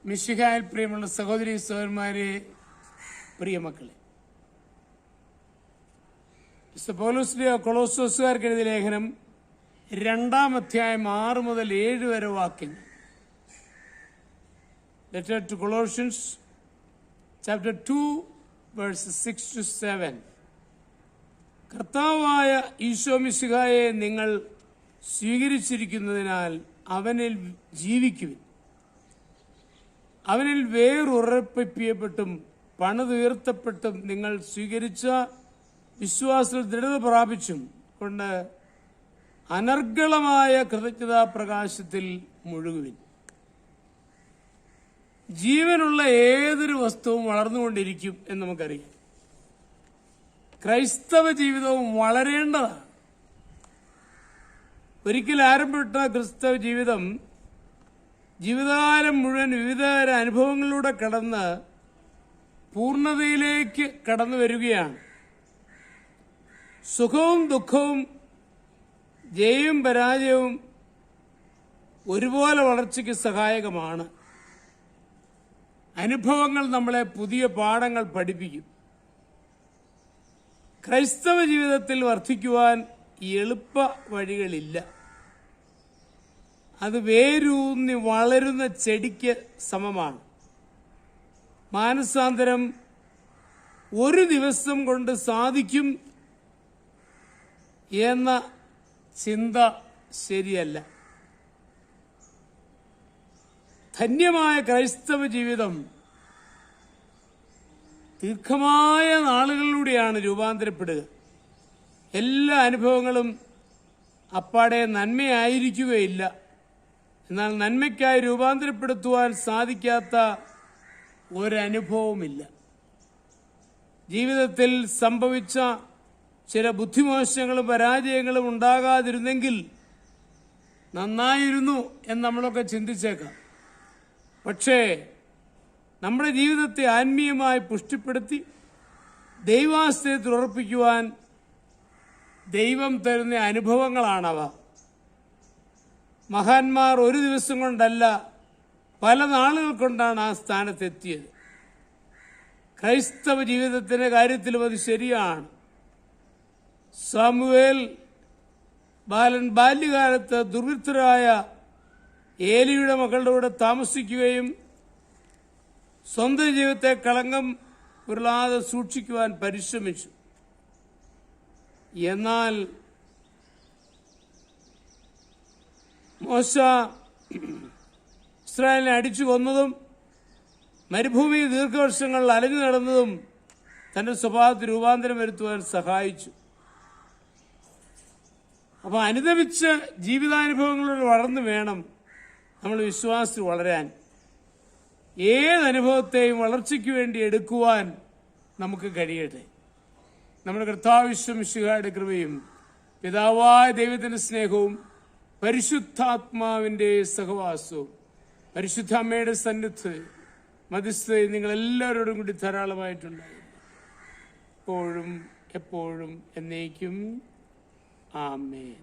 മിശിഹായിൽ പ്രിയമുള്ള സഹോദരി സഹോദരന്മാരെ, പ്രിയമക്കളെ, പൗലോസ് കൊളോസ്സോസുകാർക്ക് എഴുതിയ ലേഖനം 2-ാം അധ്യായം 6 മുതൽ 7 വരെ വാക്യങ്ങൾ. Letter to Colossians chapter 2 verses 6 to 7. കർത്താവായ ഈശോ മിശിഹായെ നിങ്ങൾ സ്വീകരിച്ചിരിക്കുന്നതിനാൽ അവനിൽ ജീവിക്കുവിൻ. അവനിൽ വേറുറപ്പിക്കപ്പെട്ടും പണിതുയർത്തപ്പെട്ടും നിങ്ങൾ സ്വീകരിച്ച വിശ്വാസത്തിൽ ദൃഢത പ്രാപിച്ചും കൊണ്ട് അനർഗളമായ കൃതജ്ഞതാ പ്രകാശത്തിൽ മുഴുകുവിൻ. ജീവനുള്ള ഏതൊരു വസ്തുവും വളർന്നുകൊണ്ടിരിക്കും എന്ന് നമുക്കറിയാം. ക്രൈസ്തവ ജീവിതവും വളരേണ്ടതാണ്. ഒരിക്കൽ ആരംഭിച്ച ക്രിസ്തവ ജീവിതം ജീവിതകാലം മുഴുവൻ വിവിധ അനുഭവങ്ങളിലൂടെ കടന്ന് പൂർണ്ണതയിലേക്ക് കടന്നു വരികയാണ്. സുഖവും ദുഃഖവും ജയവും പരാജയവും ഒരുപോലെ വളർച്ചയ്ക്ക് സഹായകമാണ്. അനുഭവങ്ങൾ നമ്മളെ പുതിയ പാഠങ്ങൾ പഠിപ്പിക്കും. ക്രൈസ്തവ ജീവിതത്തിൽ വർദ്ധിക്കുവാൻ എളുപ്പ വഴികളില്ല. അത് വേരൂന്നി വളരുന്ന ചെടിക്ക് സമമാണ്. മാനസാന്തരം ഒരു ദിവസം കൊണ്ട് സാധിക്കും എന്ന ചിന്ത ശരിയല്ല. ധന്യമായ ക്രൈസ്തവ ജീവിതം ദീർഘമായ നാളുകളിലൂടെയാണ് രൂപാന്തരപ്പെടുക. എല്ലാ അനുഭവങ്ങളും അപ്പാടെ നന്മയായിരിക്കുകയില്ല. എന്നാൽ നന്മയ്ക്കായി രൂപാന്തരപ്പെടുത്തുവാൻ സാധിക്കാത്ത ഒരനുഭവമില്ല. ജീവിതത്തിൽ സംഭവിച്ച ചില ബുദ്ധിമോശങ്ങളും പരാജയങ്ങളും ഉണ്ടാകാതിരുന്നെങ്കിൽ നന്നായിരുന്നു എന്ന് നമ്മളൊക്കെ ചിന്തിച്ചേക്കാം. പക്ഷേ നമ്മുടെ ജീവിതത്തെ ആത്മീയമായി പുഷ്ടിപ്പെടുത്തി ദൈവാശ്രയത്തിൽ ഉറപ്പിക്കുവാൻ ദൈവം തരുന്ന അനുഭവങ്ങളാണവ. മഹാന്മാർ ഒരു ദിവസം കൊണ്ടല്ല, പല നാളുകൾ കൊണ്ടാണ് ആ സ്ഥാനത്തെത്തിയത്. ക്രൈസ്തവ ജീവിതത്തിന്റെ കാര്യത്തിലും അത് ശരിയാണ്. സാമുവേൽ ബാല്യകാലത്ത് ദുർവൃത്തരായ ഏലിയുടെ മക്കളുടെ കൂടെ താമസിക്കുകയും സ്വന്തം ജീവിതത്തെ കളങ്കം ഉരുളാതെ സൂക്ഷിക്കുവാൻ പരിശ്രമിച്ചു. എന്നാൽ മോശ ഇസ്രായേലിനെ അടിച്ചു കൊന്നതും മരുഭൂമിയിൽ ദീർഘവർഷങ്ങൾ അലഞ്ഞു നടന്നതും തന്റെ സ്വഭാവത്തിൽ രൂപാന്തരം വരുത്തുവാൻ സഹായിച്ചു. അപ്പൊ അനുദമിച്ച് ജീവിതാനുഭവങ്ങളോട് വളർന്നു വേണം നമ്മൾ വിശ്വാസത്തിൽ വളരാൻ. ഏതനുഭവത്തെയും വളർച്ചയ്ക്ക് വേണ്ടി എടുക്കുവാൻ നമുക്ക് കഴിയട്ടെ. നമ്മുടെ കർത്താവ് മിശിഹായുടെ കൃപയും പിതാവായ ദൈവത്തിന്റെ സ്നേഹവും പരിശുദ്ധാത്മാവിന്റെ സഹവാസവും പരിശുദ്ധ അമ്മയുടെ സന്നിധിയും മധ്യസ്ഥതയും നിങ്ങൾ എല്ലാവരോടും കൂടി ധാരാളമായിട്ടുണ്ടായിരുന്നു, ഇപ്പോഴും എപ്പോഴും എന്നേക്കും. ആമേൻ.